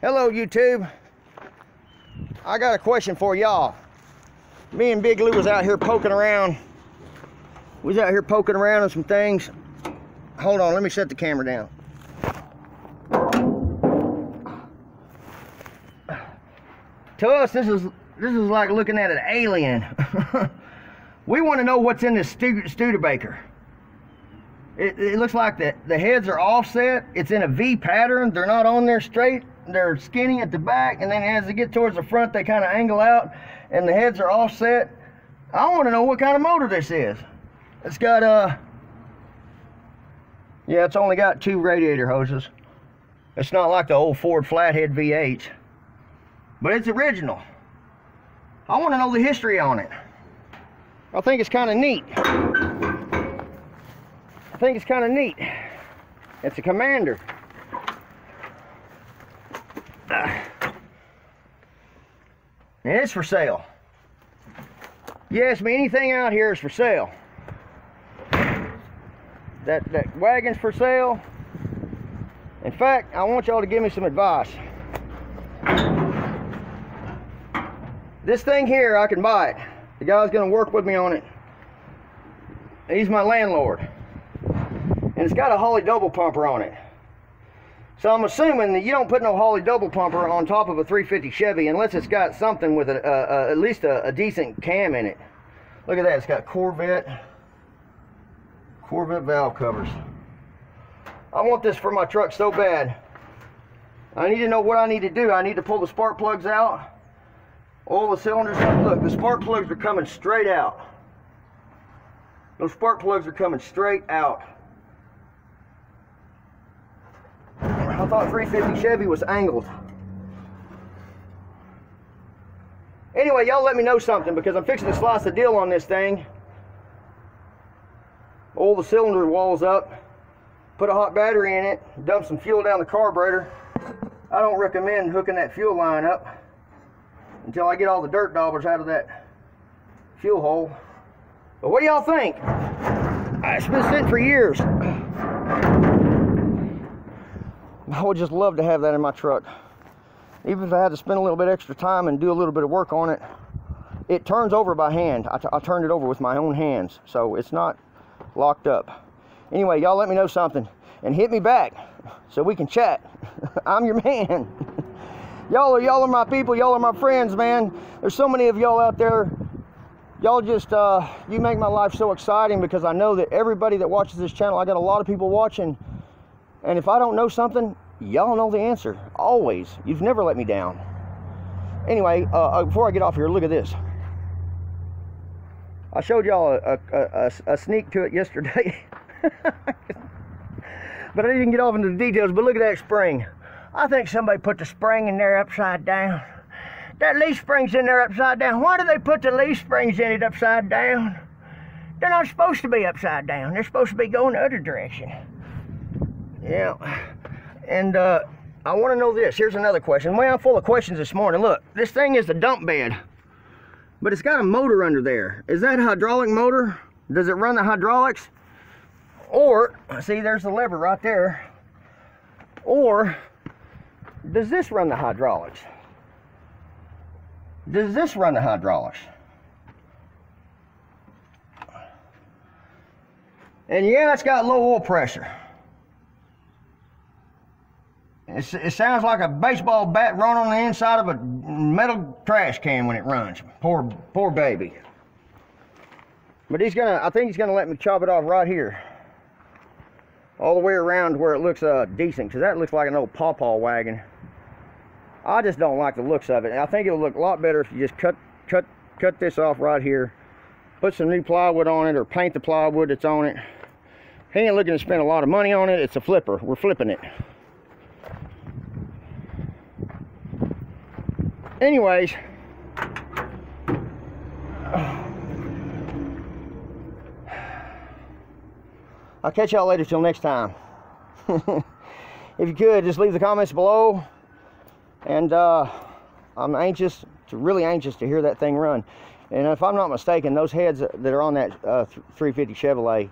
Hello YouTube. I got a question for y'all. Me and Big Lou was out here poking around. We was out here poking around on some things. Hold on, let me set the camera down. To us, this is like looking at an alien. We want to know what's in this Studebaker. It looks like the heads are offset. It's in a V pattern. They're not on there straight. They're skinny at the back, and then as they get towards the front, they kind of angle out, and the heads are offset. I want to know what kind of motor this is. It's got yeah, it's only got 2 radiator hoses. It's not like the old Ford flathead V8s, but it's original. I want to know the history on it. I think it's kind of neat. It's a Commander. And it's for sale. You ask me, anything out here is for sale. That wagon's for sale. In fact, I want y'all to give me some advice. This thing here, I can buy it. The guy's gonna work with me on it. He's my landlord. And it's got a Holley double pumper on it. So I'm assuming that you don't put no Holley double pumper on top of a 350 Chevy unless it's got something with at least a decent cam in it. Look at that, it's got Corvette valve covers. I want this for my truck so bad. I need to know what I need to do. I need to pull the spark plugs out, oil the cylinders up. Look, the spark plugs are coming straight out. Those spark plugs are coming straight out. I thought 350 Chevy was angled. Anyway, y'all let me know something, because I'm fixing to slice the deal on this thing. Oil the cylinder walls up, put a hot battery in it, dump some fuel down the carburetor. I don't recommend hooking that fuel line up until I get all the dirt daubers out of that fuel hole. But what do y'all think? It's been sitting for years. I would just love to have that in my truck. Even if I had to spend a little bit extra time and do a little bit of work on it. It turns over by hand. I turned it over with my own hands, so it's not locked up. Anyway, y'all let me know something and hit me back so we can chat. I'm your man. Y'all are my people. Y'all are my friends, man. There's so many of y'all out there. Y'all just you make my life so exciting, because I know that everybody that watches this channel, I got a lot of people watching. And if I don't know something, y'all know the answer. Always. You've never let me down. Anyway, before I get off here, look at this. I showed y'all a sneak to it yesterday. But I didn't get off into the details. But look at that spring. I think somebody put the spring in there upside down. That leaf spring's in there upside down. Why do they put the leaf springs in it upside down? They're not supposed to be upside down. They're supposed to be going the other direction. Yeah, and I want to know this. Here's another question. Well, I'm full of questions this morning. Look, this thing is a dump bed, but it's got a motor under there. Is that a hydraulic motor? Does it run the hydraulics? Or, see, there's the lever right there. Or, does this run the hydraulics? Does this run the hydraulics? And yeah, it's got low oil pressure. It sounds like a baseball bat run on the inside of a metal trash can when it runs. Poor baby. But I think he's gonna let me chop it off right here, all the way around where it looks decent, because that looks like an old pawpaw wagon. I just don't like the looks of it. I think it'll look a lot better if you just cut this off right here, put some new plywood on it, or paint the plywood that's on it. He ain't looking to spend a lot of money on it. It's a flipper. We're flipping it. Anyways, I'll catch y'all later till next time. If you could, just leave the comments below. And I'm really anxious to hear that thing run. And if I'm not mistaken, those heads that are on that 350 Chevrolet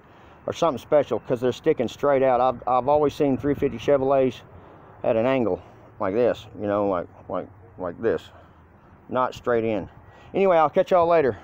are something special, because they're sticking straight out. I've always seen 350 Chevrolets at an angle like this, you know, like this, not straight in. Anyway, I'll catch y'all later.